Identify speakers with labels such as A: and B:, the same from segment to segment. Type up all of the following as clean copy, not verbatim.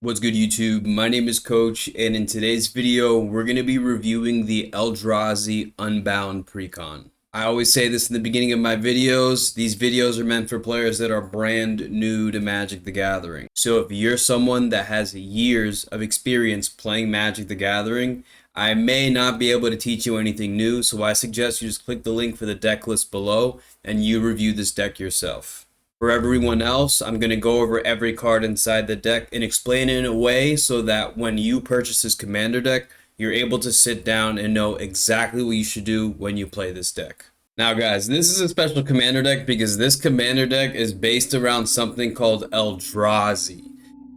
A: What's good, YouTube? My name is Coach, and in today's video, we're going to be reviewing the Eldrazi Unbound Precon. I always say this in the beginning of my videos. These videos are meant for players that are brand new to Magic the Gathering. So if you're someone that has years of experience playing Magic the Gathering, I may not be able to teach you anything new, so I suggest you just click the link for the deck list below and you review this deck yourself. For everyone else, I'm going to go over every card inside the deck and explain it in a way so that when you purchase this commander deck, you're able to sit down and know exactly what you should do when you play this deck. Now guys, this is a special commander deck because this commander deck is based around something called Eldrazi.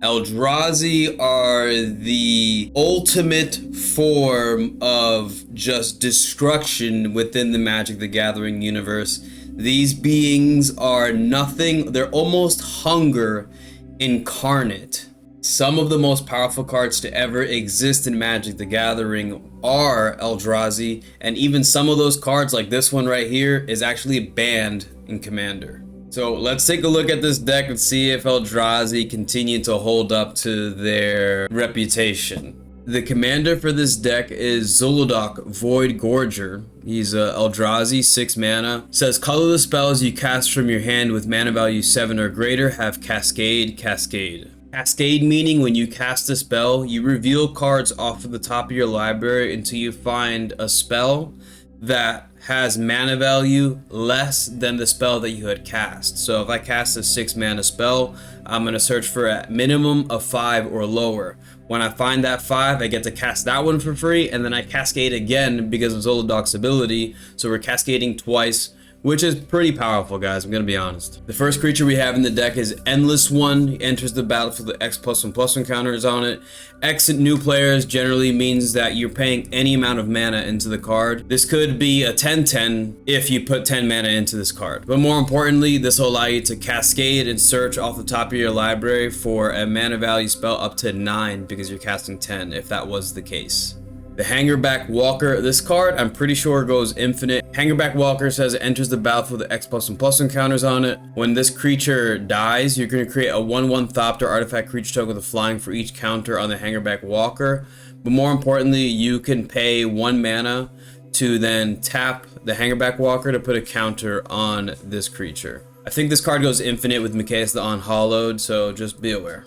A: Eldrazi are the ultimate form of just destruction within the Magic the Gathering universe. These beings are nothing, they're almost hunger incarnate. Some of the most powerful cards to ever exist in Magic the Gathering are Eldrazi, and even some of those cards, like this one right here, is actually banned in Commander. So let's take a look at this deck and see if Eldrazi continue to hold up to their reputation. The commander for this deck is Zhulodok, Void Gorger. He's a Eldrazi, 6 mana. Says colorless spells you cast from your hand with mana value 7 or greater have Cascade. Cascade meaning when you cast a spell, you reveal cards off of the top of your library until you find a spell that has mana value less than the spell that you had cast. So if I cast a 6 mana spell, I'm going to search for a minimum of 5 or lower. When I find that 5, I get to cast that one for free, and then I cascade again because of Zhulodok's ability. So we're cascading twice, which is pretty powerful, guys, I'm gonna be honest. The first creature we have in the deck is Endless One. He enters the battlefield with X+1/+1 counters on it. X at new players generally means that you're paying any amount of mana into the card. This could be a 10/10 if you put 10 mana into this card. But more importantly, this will allow you to cascade and search off the top of your library for a mana value spell up to 9 because you're casting 10 if that was the case. The Hangerback Walker, this card I'm pretty sure goes infinite. Hangerback Walker says it enters the battlefield with X+1/+1 counters on it. When this creature dies, you're going to create a 1/1 Thopter artifact creature token with a flying for each counter on the Hangerback Walker. But more importantly, you can pay 1 mana to then tap the Hangerback Walker to put a counter on this creature. I think this card goes infinite with Mikaeus the Unhallowed, so just be aware.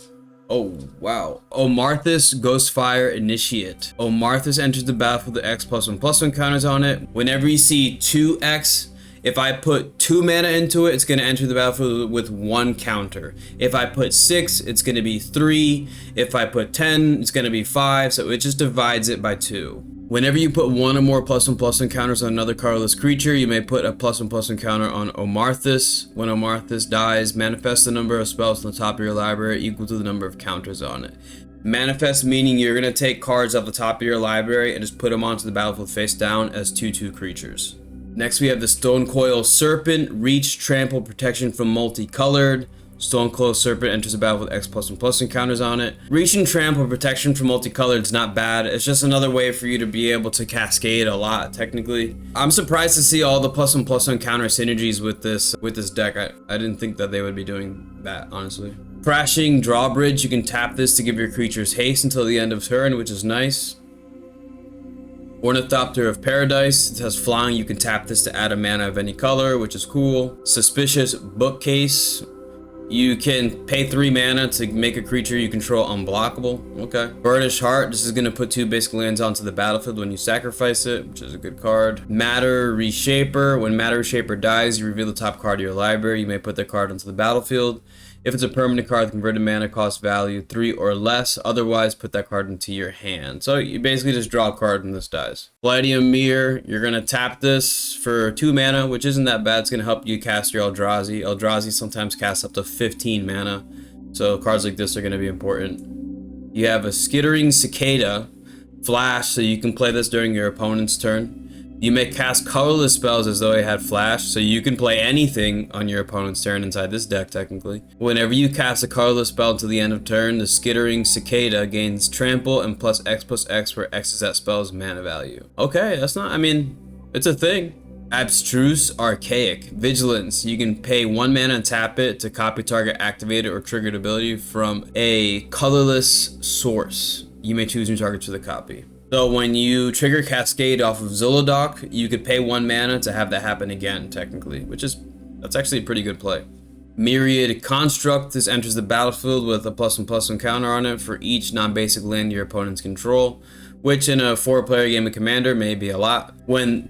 A: Oh, wow. Omarthus Ghostfire Initiate. Omarthus enters the battlefield with the X+1/+1 counters on it. Whenever you see 2X, if I put 2 mana into it, it's going to enter the battlefield with 1 counter. If I put 6, it's going to be 3. If I put 10, it's going to be 5. So it just divides it by 2. Whenever you put 1 or more +1/+1 counters on another colorless creature, you may put a +1/+1 counter on Omarthus. When Omarthus dies, manifest the number of spells on the top of your library equal to the number of counters on it. Manifest meaning you're going to take cards off the top of your library and just put them onto the battlefield face down as 2/2 creatures. Next we have the Stonecoil Serpent, Reach, Trample, Protection from Multicolored. Stonecoil Serpent enters the battle with X+1/+1 counters on it. Reach and Trample, Protection from Multicolored is not bad. It's just another way for you to be able to cascade a lot, technically. I'm surprised to see all the +1/+1 counter synergies with this deck. I didn't think that they would be doing that, honestly. Crashing Drawbridge, you can tap this to give your creatures haste until the end of turn, which is nice. Ornithopter of Paradise, it has flying, you can tap this to add a mana of any color, which is cool. Suspicious Bookcase, you can pay 3 mana to make a creature you control unblockable. Okay. Burnished Heart, this is going to put 2 basic lands onto the battlefield when you sacrifice it, which is a good card. Matter Reshaper, when Matter Reshaper dies, you reveal the top card of your library. You may put that card onto the battlefield. If it's a permanent card, the converted mana cost value 3 or less. Otherwise, put that card into your hand. So you basically just draw a card when this dies. Palladium Mirror, you're going to tap this for 2 mana, which isn't that bad. It's going to help you cast your Eldrazi. Eldrazi sometimes casts up to 15 mana. So cards like this are going to be important. You have a Skittering Cicada, Flash, so you can play this during your opponent's turn. You may cast colorless spells as though it had flash, so you can play anything on your opponent's turn inside this deck, technically. Whenever you cast a colorless spell until the end of turn, the Skittering Cicada gains trample and +X/+X, where X is that spell's mana value. Okay, that's not, I mean, it's a thing. Abstruse Archaic. Vigilance. You can pay 1 mana and tap it to copy target activated or triggered ability from a colorless source. You may choose new targets for the copy. So when you trigger Cascade off of Zhulodok, you could pay 1 mana to have that happen again, technically, that's actually a pretty good play. Myriad Construct. This enters the battlefield with a +1/+1 counter on it for each non-basic land your opponents control, which in a 4-player game of Commander may be a lot. When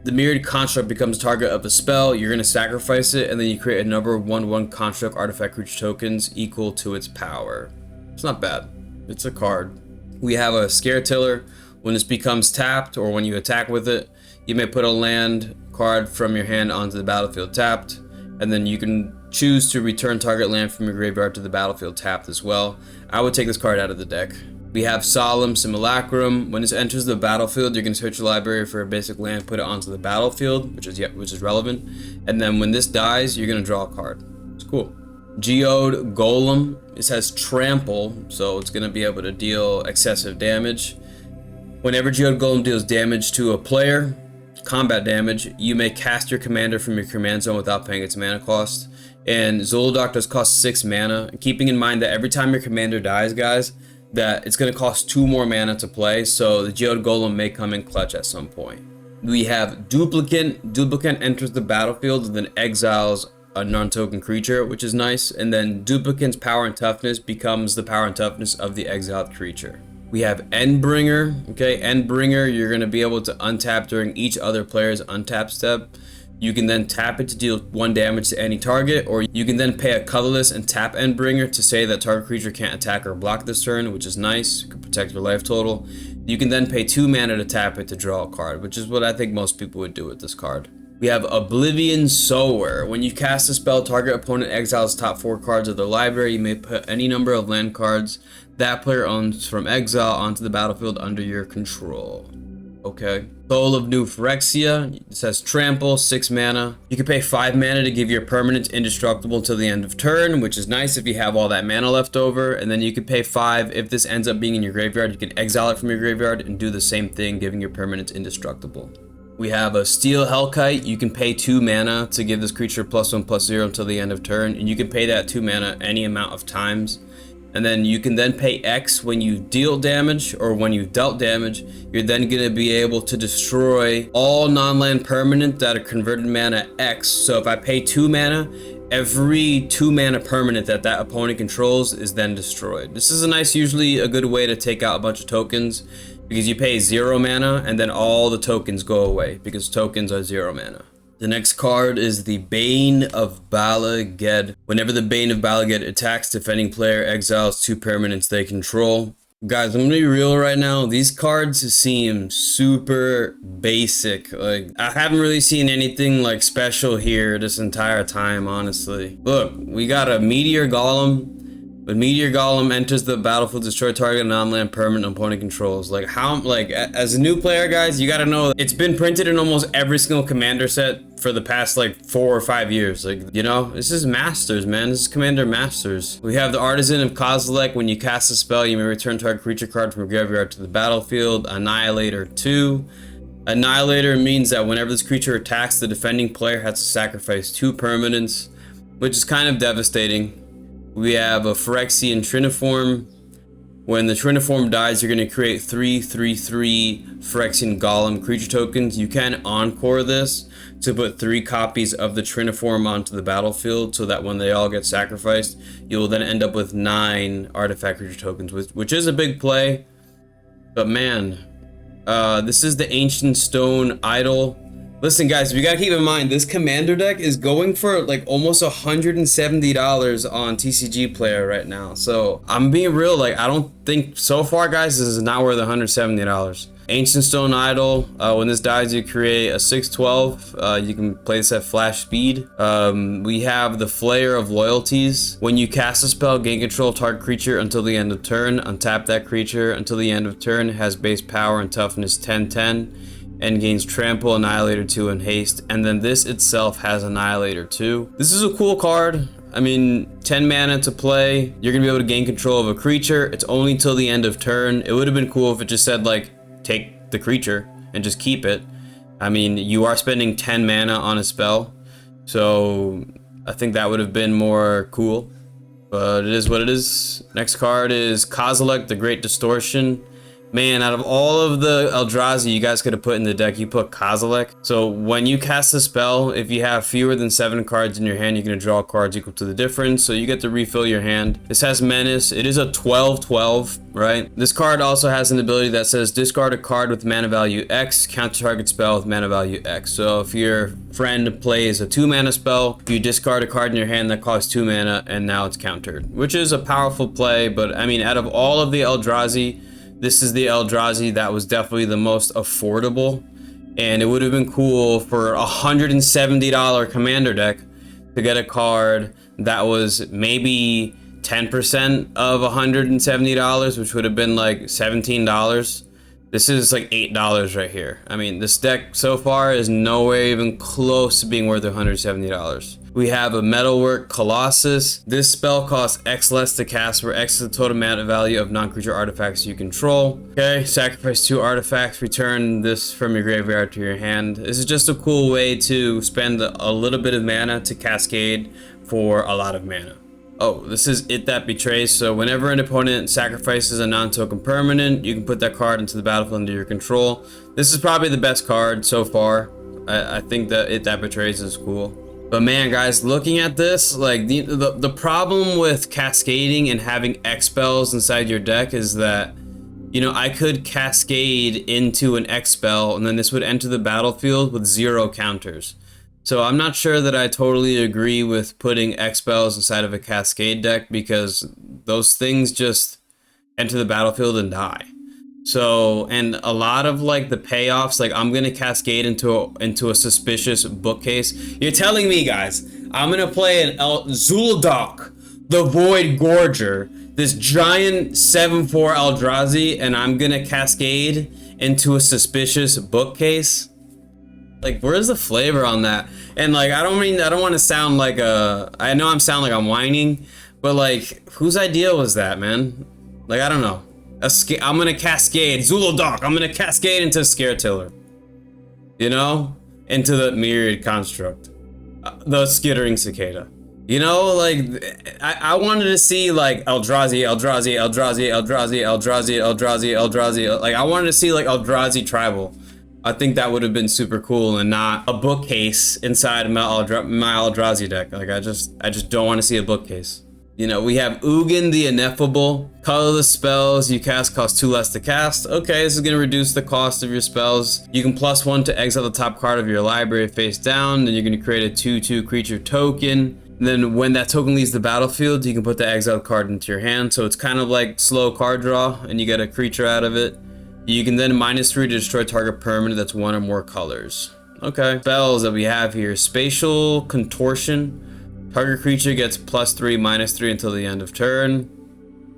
A: the Myriad Construct becomes target of a spell, you're going to sacrifice it, and then you create a number of 1/1 construct artifact creature tokens equal to its power. It's not bad. It's a card. We have a Scare Tiller. When this becomes tapped, or when you attack with it, you may put a land card from your hand onto the battlefield tapped, and then you can choose to return target land from your graveyard to the battlefield tapped as well. I would take this card out of the deck. We have Solemn Simulacrum. When this enters the battlefield, you're going to search your library for a basic land, put it onto the battlefield, which is relevant. And then when this dies, you're going to draw a card. It's cool. Geode Golem. This has Trample, so it's going to be able to deal excessive damage. Whenever Geode Golem deals damage to a player, combat damage, you may cast your commander from your command zone without paying its mana cost. And Zhulodok does cost 6 mana. Keeping in mind that every time your commander dies, guys, that it's going to cost 2 more mana to play, so the Geode Golem may come in clutch at some point. We have Duplicant. Duplicant enters the battlefield and then exiles a non-token creature, which is nice, and then Duplicant's power and toughness becomes the power and toughness of the exiled creature. We have Endbringer. Okay, Endbringer, you're going to be able to untap during each other player's untap step. You can then tap it to deal 1 damage to any target, or you can then pay a colorless and tap Endbringer to say that target creature can't attack or block this turn, which is nice. You can protect your life total. You can then pay 2 mana to tap it to draw a card, which is what I think most people would do with this card. We have Oblivion Sower. When you cast a spell, target opponent exiles top 4 cards of their library. You may put any number of land cards that player owns from exile onto the battlefield under your control. Okay. Soul of New Phyrexia. It says Trample, 6 mana. You can pay 5 mana to give your permanent indestructible till the end of turn, which is nice if you have all that mana left over. And then you can pay 5 if this ends up being in your graveyard. You can exile it from your graveyard and do the same thing, giving your permanent indestructible. We have a Steel Hellkite. You can pay 2 mana to give this creature +1/+0 until the end of turn, and you can pay that 2 mana any amount of times. And then you can then pay X when you deal damage, or when you've dealt damage. You're then going to be able to destroy all non-land permanent that are converted mana X. So if I pay 2 mana, every 2 mana permanent that opponent controls is then destroyed. This is usually a good way to take out a bunch of tokens, because you pay 0 mana and then all the tokens go away, because tokens are 0 mana. The next card is the Bane of Bala-Ged. Whenever the Bane of Bala-Ged attacks, defending player exiles 2 permanents they control. Guys, I'm gonna be real right now. These cards seem super basic. Like, I haven't really seen anything like special here this entire time, honestly. Look, we got a Meteor Golem. When Meteor Golem enters the battlefield, destroy target non-land permanent opponent controls. Like, as a new player, guys, you gotta know it's been printed in almost every single commander set for the past like 4 or 5 years. Like, you know, this is Masters, man. This is Commander Masters. We have the Artisan of Kozilek. When you cast a spell, you may return target creature card from your graveyard to the battlefield. Annihilator 2. Annihilator means that whenever this creature attacks, the defending player has to sacrifice 2 permanents, which is kind of devastating. We have a Phyrexian Triniform. When the Triniform dies, you're going to create 3/3/3 Phyrexian Golem creature tokens. You can encore this to put 3 copies of the Triniform onto the battlefield, so that when they all get sacrificed, you will then end up with 9 artifact creature tokens, which is a big play. But man, this is the Ancient Stone Idol. Listen, guys, we gotta keep in mind, this commander deck is going for like almost $170 on TCG Player right now. So I'm being real, like, I don't think so far, guys, this is not worth $170. Ancient Stone Idol. When this dies, you create a 6/12. You can play this at flash speed. We have the Flayer of Loyalties. When you cast a spell, gain control of target creature until the end of turn. Untap that creature until the end of turn. It has base power and toughness 10/10. And gains Trample, Annihilator 2, and Haste. And then this itself has Annihilator 2. This is a cool card. I mean, 10 mana to play. You're gonna be able to gain control of a creature. It's only till the end of turn. It would have been cool if it just said, like, take the creature and just keep it. I mean, you are spending 10 mana on a spell, so I think that would have been more cool. But it is what it is. Next card is Kozilek, the Great Distortion. Man, out of all of the Eldrazi you guys could have put in the deck, you put Kozilek. So when you cast a spell, if you have fewer than 7 cards in your hand, you're going to draw cards equal to the difference. So you get to refill your hand. This has Menace. It is a 12/12, right? This card also has an ability that says discard a card with mana value X, counter target spell with mana value X. So if your friend plays a 2 mana spell, you discard a card in your hand that costs 2 mana, and now it's countered, which is a powerful play. But I mean, out of all of the Eldrazi, this is the Eldrazi that was definitely the most affordable, and it would have been cool for a $170 commander deck to get a card that was maybe 10% of $170, which would have been like $17. This is like $8 right here. I mean, this deck so far is nowhere even close to being worth $170. We have a Metalwork Colossus. This spell costs X less to cast, where X is the total mana value of non-creature artifacts you control. Okay, sacrifice 2 artifacts, return this from your graveyard to your hand. This is just a cool way to spend a little bit of mana to cascade for a lot of mana. Oh, this is It That Betrays. So whenever an opponent sacrifices a non-token permanent, you can put that card into the battlefield under your control. This is probably the best card so far. I think that It That Betrays is cool. But man, guys, looking at this, like the problem with cascading and having X spells inside your deck is that, you know, I could cascade into an X spell and then this would enter the battlefield with 0 counters. So I'm not sure that I totally agree with putting X spells inside of a cascade deck, because those things just enter the battlefield and die. So, and a lot of like the payoffs, like I'm gonna cascade into a suspicious bookcase. You're telling me, guys, I'm gonna play an Zhulodok, the Void Gorger, this giant 7/4 Eldrazi, and I'm gonna cascade into a suspicious bookcase? Like, where's the flavor on that? And like, I don't want to sound like I know I'm sounding like I'm whining, but like, whose idea was that, man? Like, I don't know. I'm gonna cascade Zhulodok. I'm gonna cascade into Scare Tiller, you know, into the Myriad Construct, the Skittering Cicada. You know, like I wanted to see like Eldrazi. Like I wanted to see like Eldrazi Tribal. I think that would have been super cool, and not a bookcase inside my Eldrazi deck. Like I just don't want to see a bookcase. You know, we have Ugin the Ineffable. Colorless spells you cast cost 2 less to cast. Okay, this is going to reduce the cost of your spells. You can +1 to exile the top card of your library face down. Then you're going to create a 2/2 creature token. And then when that token leaves the battlefield, you can put the exiled card into your hand. So it's kind of like slow card draw, and you get a creature out of it. You can then -3 to destroy target permanent that's 1 or more colors. Okay. Spells that we have here. Spatial Contortion. Target creature gets +3, -3 until the end of turn.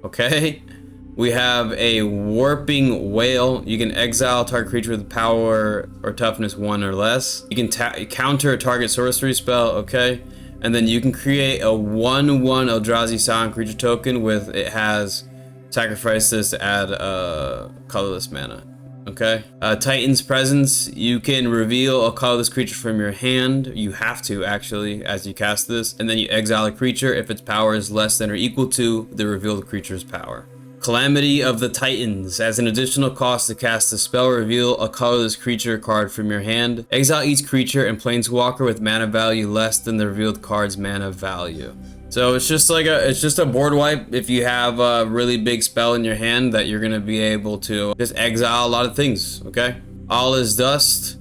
A: Okay. We have a Warping Whale. You can exile target creature with power or toughness 1 or less. You can counter a target sorcery spell. Okay. And then you can create a 1/1 Eldrazi Silent creature token with, it has sacrifice this to add colorless mana. Okay. Titan's Presence. You can reveal a colorless creature from your hand. You have to, actually, as you cast this. And then you exile a creature if its power is less than or equal to the revealed creature's power. Calamity of the Titans. As an additional cost to cast a spell, reveal a colorless creature card from your hand. Exile each creature and planeswalker with mana value less than the revealed card's mana value. So it's just like it's just a board wipe if you have a really big spell in your hand that you're gonna be able to just exile a lot of things. Okay. All is Dust.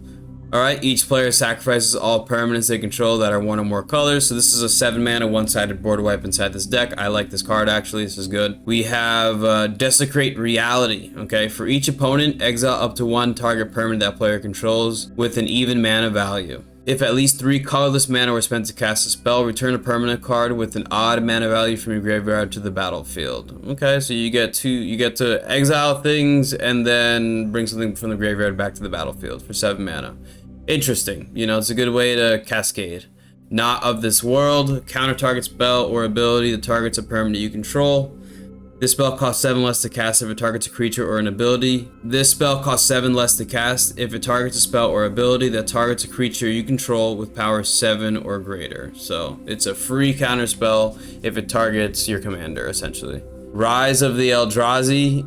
A: All right. Each player sacrifices all permanents they control that are 1 or more colors. So this is a 7 mana one-sided board wipe inside this deck. I like this card, actually. This is good. We have Desecrate Reality. Okay. For each opponent, exile up to 1 target permanent that player controls with an even mana value. If at least 3 colorless mana were spent to cast a spell, return a permanent card with an odd mana value from your graveyard to the battlefield. Okay, so you get to exile things and then bring something from the graveyard back to the battlefield for 7 mana. Interesting. You know, it's a good way to cascade. Not of This World. Counter target spell or ability that targets a permanent you control. This spell costs 7 less to cast if it targets a creature or an ability. This spell costs 7 less to cast if it targets a spell or ability that targets a creature you control with power 7 or greater. So it's a free counter spell if it targets your commander, essentially. Rise of the Eldrazi.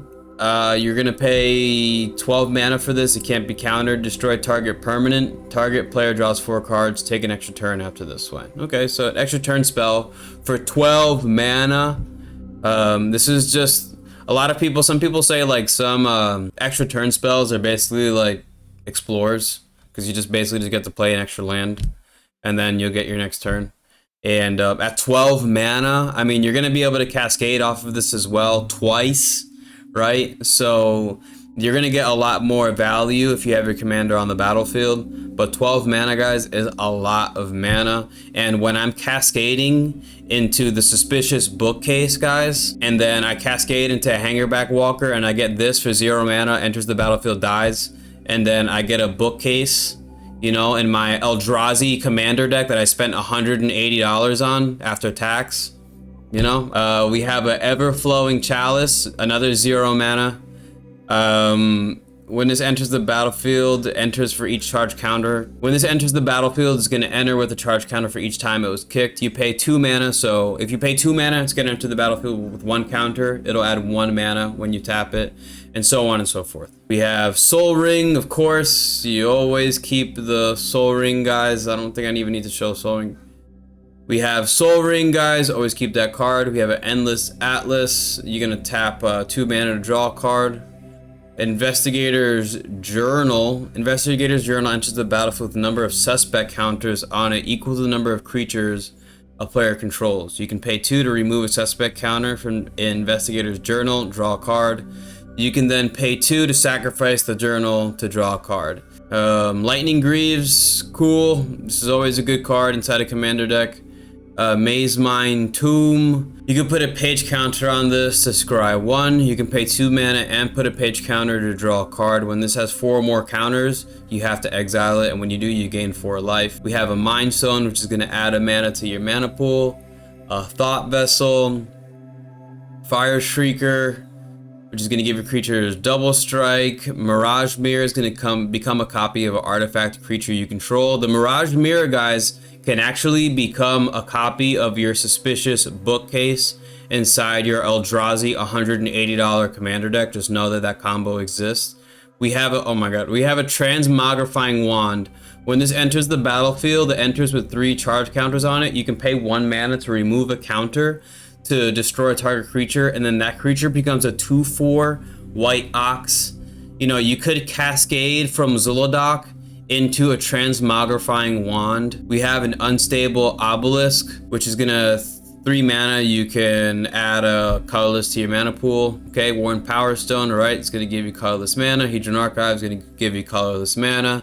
A: You're gonna pay 12 mana for this. It can't be countered. Destroy target permanent. Target player draws 4 cards. Take an extra turn after this way. Okay, so an extra turn spell for 12 mana. This is just a lot of people. Some people say like some extra turn spells are basically like explores, because you just basically get to play an extra land, and then you'll get your next turn. And at 12 mana, I mean, you're gonna be able to cascade off of this as well twice, right? So you're gonna get a lot more value if you have your commander on the battlefield. But 12 mana, guys, is a lot of mana. And when I'm cascading into the Suspicious Bookcase, guys, and then I cascade into a Hangerback Walker, and I get this for 0 mana, enters the battlefield, dies, and then I get a Bookcase, you know, in my Eldrazi commander deck that I spent $180 on after tax. You know, we have an Everflowing Chalice, another 0 mana. When this enters the battlefield, enters for each charge counter. When this enters the battlefield, it's going to enter with a charge counter for each time it was kicked. You pay 2 mana, so if you pay 2 mana, it's going to enter the battlefield with 1 counter. It'll add 1 mana when you tap it, and so on and so forth. We have Soul Ring, of course. You always keep the Soul Ring, guys. I don't think I even need to show Soul Ring. We have Soul Ring, guys. Always keep that card. We have an Endless Atlas. You're going to tap 2 mana to draw a card. Investigator's Journal. Investigator's Journal enters the battlefield with the number of suspect counters on it equal to the number of creatures a player controls. You can pay 2 to remove a suspect counter from Investigator's Journal, draw a card. You can then pay 2 to sacrifice the journal to draw a card. Lightning Greaves, cool. This is always a good card inside a commander deck. Maze Mine Tomb. You can put a page counter on this to scry 1. You can pay 2 mana and put a page counter to draw a card. When this has 4 more counters, you have to exile it, and when you do, you gain 4 life. We have a Mind Stone, which is going to add a mana to your mana pool. A Thought Vessel. Fire Shrieker, which is going to give your creatures double strike. Mirage Mirror is going to become a copy of an artifact creature you control. The Mirage Mirror, guys, can actually become a copy of your Suspicious Bookcase inside your Eldrazi $180 commander deck. Just know that that combo exists. We have a, oh my god, we have a Transmogrifying Wand. When this enters the battlefield, it enters with 3 charge counters on it. You can pay 1 mana to remove a counter to destroy a target creature, and then that creature becomes a 2/4 white ox. You know, you could cascade from Zhulodok into a Transmogrifying Wand. We have an Unstable Obelisk, which is gonna 3 mana. You can add a colorless to your mana pool. Okay, Worn Power Stone, alright, it's gonna give you colorless mana. Hedron Archive is gonna give you colorless mana.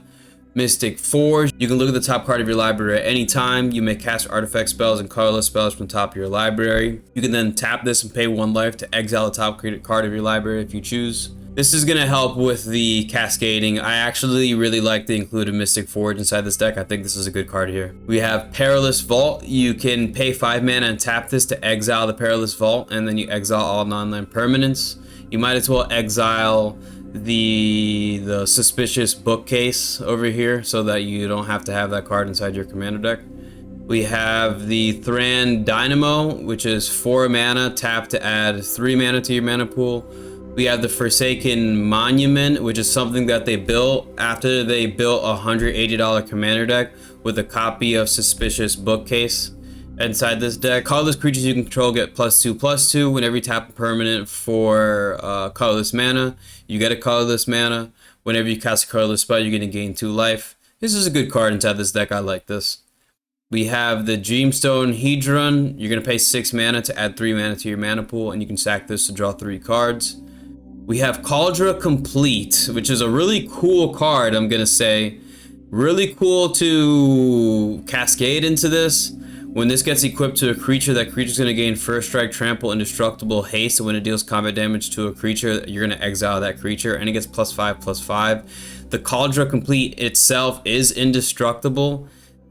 A: Mystic Forge, you can look at the top card of your library at any time. You may cast artifact spells and colorless spells from the top of your library. You can then tap this and pay 1 life to exile the top card of your library if you choose. This is going to help with the cascading. I actually really like to include a Mystic Forge inside this deck. I think this is a good card here. We have Perilous Vault. You can pay 5 mana and tap this to exile the Perilous Vault, and then you exile all non-land permanents. You might as well exile the Suspicious Bookcase over here so that you don't have to have that card inside your commander deck. We have the Thran Dynamo, which is 4 mana, tap to add 3 mana to your mana pool. We have the Forsaken Monument, which is something that they built after they built a $180 commander deck with a copy of Suspicious Bookcase inside this deck. Colorless creatures you can control get +2/+2 whenever you tap a permanent for colorless mana. You get a colorless mana. Whenever you cast a colorless spell, you're going to gain 2 life. This is a good card inside this deck. I like this. We have the Dreamstone Hedron. You're going to pay 6 mana to add 3 mana to your mana pool, and you can sack this to draw 3 cards. We have Cauldron Complete, which is a really cool card, I'm going to say. Really cool to cascade into this. When this gets equipped to a creature, that creature is going to gain First Strike, Trample, Indestructible, Haste, and when it deals combat damage to a creature, you're going to exile that creature, and it gets +5/+5. The Cauldron Complete itself is indestructible.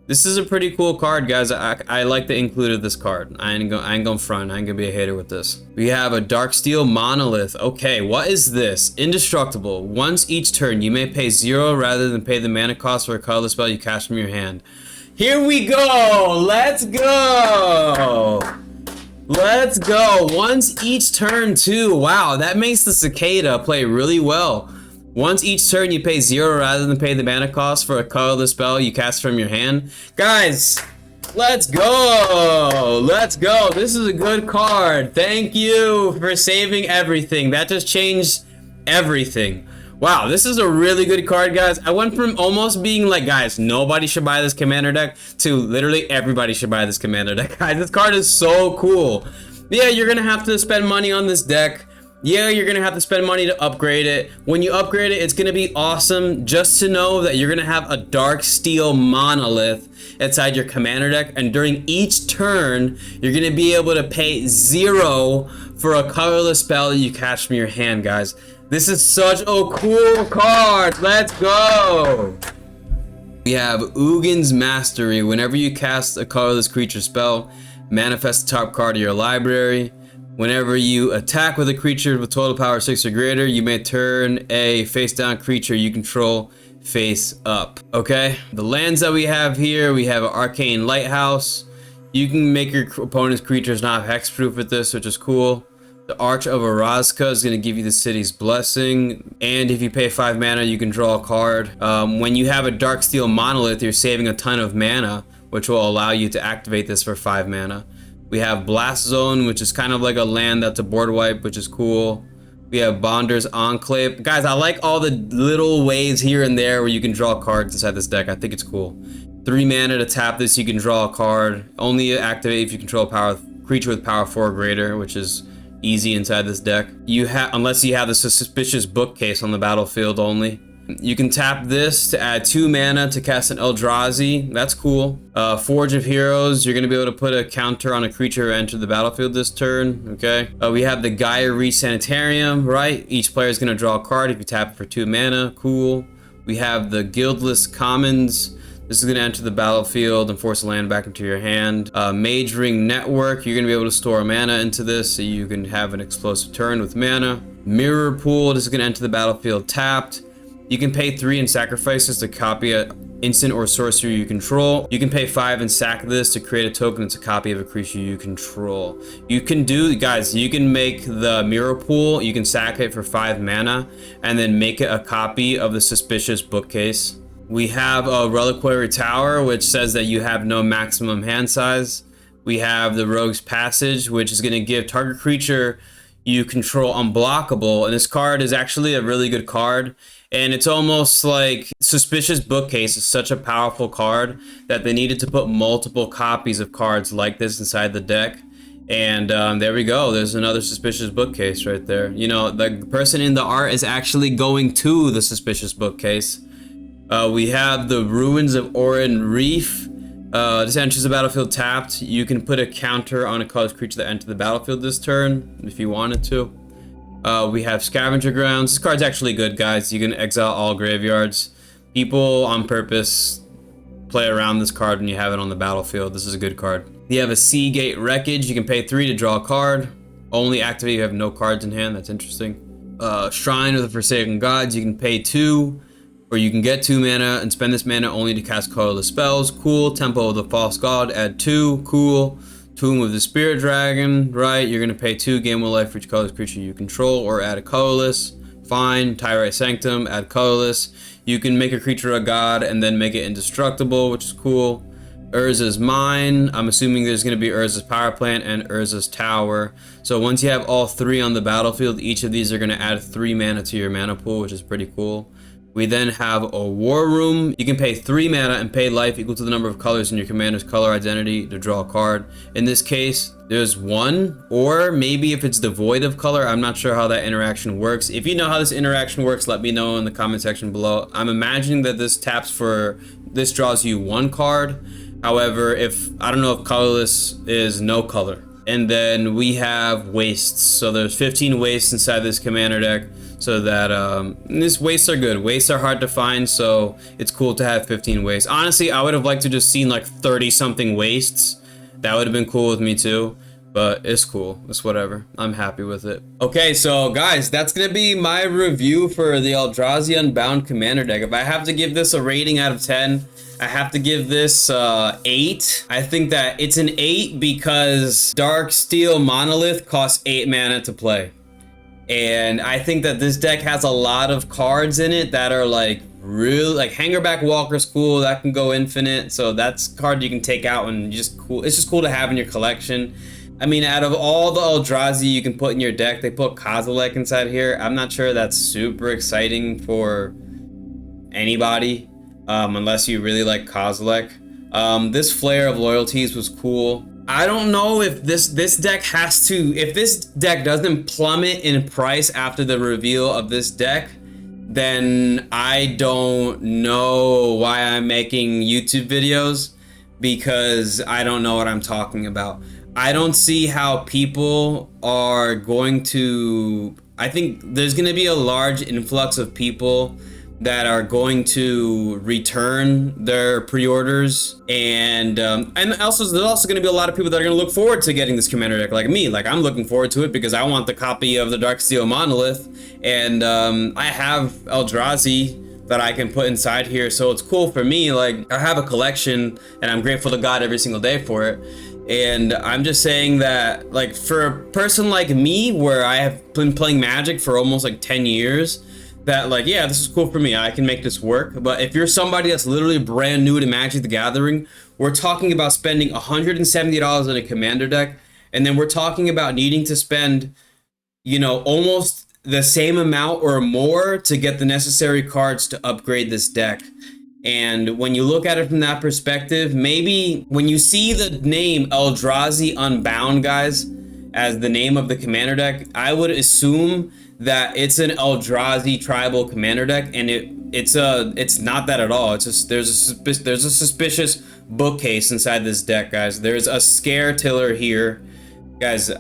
A: This is a pretty cool card, guys. I like the include of this card. I ain't gonna front. I ain't gonna be a hater with this. We have a Darksteel Monolith. Okay, what is this? Indestructible. Once each turn, you may pay 0 rather than pay the mana cost for a colorless spell you cast from your hand. Here we go. Let's go. Let's go. Once each turn too. Wow, that makes the Cicada play really well. Once each turn, you pay 0 rather than pay the mana cost for a colorless spell you cast from your hand. Guys, let's go. Let's go. This is a good card. Thank you for saving everything. That just changed everything. Wow, this is a really good card, guys. I went from almost being like, guys, nobody should buy this commander deck, to literally everybody should buy this commander deck. Guys, this card is so cool. Yeah, you're going to have to spend money on this deck. Yeah, you're going to have to spend money to upgrade it. When you upgrade it, it's going to be awesome just to know that you're going to have a Darksteel Monolith inside your commander deck. And during each turn, you're going to be able to pay 0 for a colorless spell that you cast from your hand, guys. This is such a cool card. Let's go. We have Ugin's Mastery. Whenever you cast a colorless creature spell, manifest the top card of your library. Whenever you attack with a creature with total power 6 or greater, you may turn a face-down creature you control face up. Okay, the lands that we have here, we have an Arcane Lighthouse. You can make your opponent's creatures not hexproof with this, which is cool. The Arch of Orazka is going to give you the city's blessing, and if you pay 5 mana, you can draw a card. When you have a Darksteel Monolith, you're saving a ton of mana, which will allow you to activate this for 5 mana. We have Blast Zone, which is kind of like a land that's a board wipe, which is cool. We have Bonder's Enclave. Guys, I like all the little ways here and there where you can draw cards inside this deck. I think it's cool. 3 mana to tap this, you can draw a card. Only activate if you control a creature with power 4 or greater, which is easy inside this deck. Unless you have the Suspicious Bookcase on the battlefield only. You can tap this to add 2 mana to cast an Eldrazi. That's cool. Forge of Heroes. You're going to be able to put a counter on a creature who entered the battlefield this turn. Okay. We have the Gaia Reach Sanitarium, right? Each player is going to draw a card if you tap it for 2 mana. Cool. We have the Guildless Commons. This is going to enter the battlefield and force a land back into your hand. Mage Ring Network. You're going to be able to store mana into this so you can have an explosive turn with mana. Mirror Pool. This is going to enter the battlefield tapped. You can pay 3 and sacrifice this to copy an instant or sorcery you control. You can pay 5 and sack this to create a token that's a copy of a creature you control. You can do, guys, you can make the Mirror Pool, you can sack it for 5 mana, and then make it a copy of the Suspicious Bookcase. We have a Reliquary Tower, which says that you have no maximum hand size. We have the Rogue's Passage, which is going to give target creature you control unblockable, and this card is actually a really good card. And it's almost like Suspicious Bookcase is such a powerful card that they needed to put multiple copies of cards like this inside the deck. And there we go. There's another Suspicious Bookcase right there. You know, the person in the art is actually going to the Suspicious Bookcase. We have the Ruins of Orin Reef. This enters the battlefield tapped. You can put a counter on a colorless creature that entered the battlefield this turn if you wanted to. We have Scavenger Grounds. This card's actually good, guys. You can exile all graveyards. People on purpose play around this card when you have it on the battlefield. This is a good card. You have a Seagate Wreckage. You can pay 3 to draw a card. Only activate if you have no cards in hand. That's interesting. Shrine of the Forsaken Gods. You can pay 2, or you can get 2 mana and spend this mana only to cast colorless spells. Cool. Temple of the False God. Add 2. Cool. Tomb of the Spirit Dragon, right? You're going to pay 2, gain 1 life for each colorless creature you control, or add a colorless. Fine. Tyrite Sanctum, add colorless. You can make a creature a god and then make it indestructible, which is cool. Urza's Mine. I'm assuming there's going to be Urza's Power Plant and Urza's Tower. So once you have all 3 on the battlefield, each of these are going to add 3 mana to your mana pool, which is pretty cool. We then have a War Room. You can pay 3 mana and pay life equal to the number of colors in your commander's color identity to draw a card. In this case, there's 1, or maybe if it's devoid of color, I'm not sure how that interaction works. If you know how this interaction works, let me know in the comment section below. I'm imagining that this draws you 1 card. However, I don't know if colorless is no color. And then we have wastes. So there's 15 wastes inside this commander deck. so that these wastes are good. Wastes are hard to find, so it's cool to have 15 wastes. Honestly, I would have liked to just seen like 30 something wastes. That would have been cool with me too, but it's cool. It's whatever. I'm happy with it. Okay, so guys, that's gonna be my review for the Eldrazi Unbound Commander deck. If I have to give this a rating out of 10, I have to give this 8. I think that it's an 8 because Dark Steel Monolith costs 8 mana to play. And I think that this deck has a lot of cards in it that are like really, like Hangerback Walker's cool, that can go infinite. So that's a card you can take out and just cool. It's just cool to have in your collection. I mean, out of all the Eldrazi you can put in your deck, they put Kozilek inside here. I'm not sure that's super exciting for anybody. Unless you really like Kozilek. This Flare of Loyalties was cool. I don't know if this deck has to, if this deck doesn't plummet in price after the reveal of this deck, then I don't know why I'm making YouTube videos, because I don't know what I'm talking about. I don't see how people are going to, I think there's going to be a large influx of people that are going to return their pre-orders, and also there's also going to be a lot of people that are going to look forward to getting this commander deck, like me. Like, I'm looking forward to it because I want the copy of the Darksteel Monolith, and I have Eldrazi that I can put inside here, so it's cool for me. Like, I have a collection, and I'm grateful to God every single day for it. And I'm just saying that, like, for a person like me, where I have been playing Magic for almost like 10 years, that, like, yeah, this is cool for me, I can make this work. But if you're somebody that's literally brand new to Magic the Gathering, we're talking about spending $170 on a commander deck, and then we're talking about needing to spend, you know, almost the same amount or more to get the necessary cards to upgrade this deck. And when you look at it from that perspective, maybe when you see the name Eldrazi Unbound, guys, as the name of the commander deck, I would assume that it's an Eldrazi tribal commander deck, and it's not that at all. It's just there's a suspicious bookcase inside this deck, guys. There's a Scare Tiller here, guys.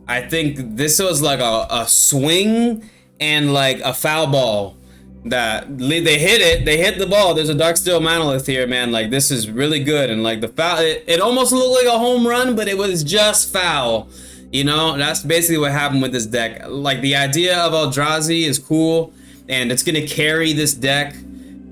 A: I think this was like a swing and like a foul ball that they hit it. They hit the ball. There's a Darksteel Monolith here, man. Like, this is really good, and like the foul, it almost looked like a home run, but it was just foul. You know, that's basically what happened with this deck. Like, the idea of Eldrazi is cool, and it's gonna carry this deck.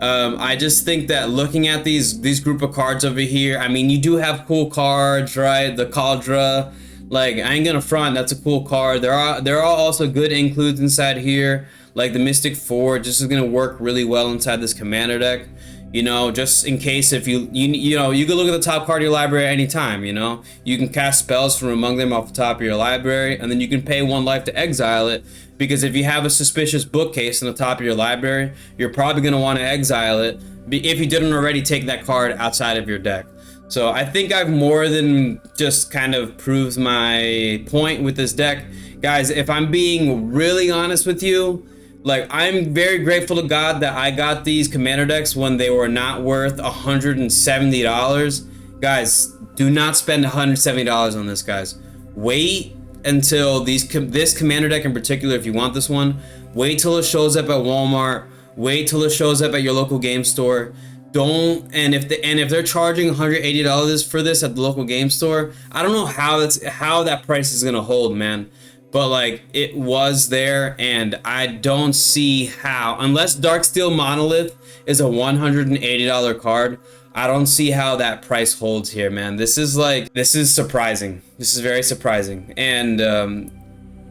A: I just think that looking at these group of cards over here, I mean, you do have cool cards, right? The Kaldra, like, I ain't gonna front, that's a cool card. There are also good includes inside here, like the Mystic Forge. This is gonna work really well inside this commander deck. You know, just in case, if you know, you can look at the top card of your library at any time. You know, you can cast spells from among them off the top of your library, and then you can pay 1 life to exile it, because if you have a suspicious bookcase on the top of your library, you're probably going to want to exile it if you didn't already take that card outside of your deck. So I think I've more than just kind of proved my point with this deck. Guys, if I'm being really honest with you, like, I'm very grateful to God that I got these commander decks when they were not worth $170. Guys, do not spend $170 on this, guys. Wait until this commander deck in particular, if you want this one, wait till it shows up at Walmart. Wait till it shows up at your local game store. And if they're charging $180 for this at the local game store, I don't know how that price is gonna hold, man. But like, it was there, and I don't see how, unless Darksteel Monolith is a $180 card, I don't see how that price holds here, man. This is surprising. This is very surprising. And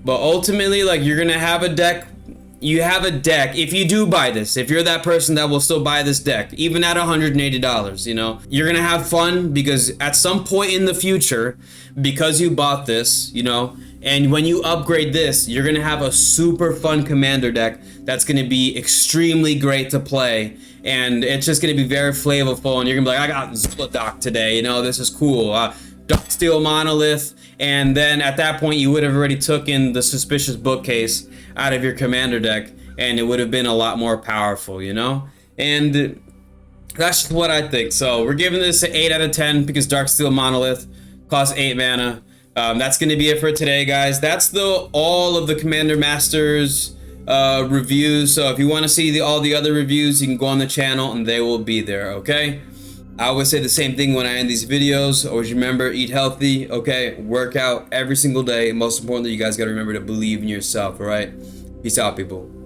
A: but ultimately, like, you're gonna have a deck. You have a deck, if you do buy this, if you're that person that will still buy this deck, even at $180, you know, you're gonna have fun, because at some point in the future, because you bought this, you know, and when you upgrade this, you're gonna have a super fun commander deck that's gonna be extremely great to play, and it's just gonna be very flavorful, and you're gonna be like, I got Zhulodok today, you know, this is cool. Darksteel Monolith, and then at that point you would have already taken the suspicious bookcase out of your commander deck, and it would have been a lot more powerful, you know? And that's just what I think. So we're giving this an 8 out of 10 because Darksteel Monolith costs 8 mana. That's going to be it for today, guys. That's all of the Commander Masters reviews. So if you want to see all the other reviews, you can go on the channel and they will be there, okay? I always say the same thing when I end these videos. Always remember, eat healthy, okay? Work out every single day. And most importantly, you guys got to remember to believe in yourself, all right? Peace out, people.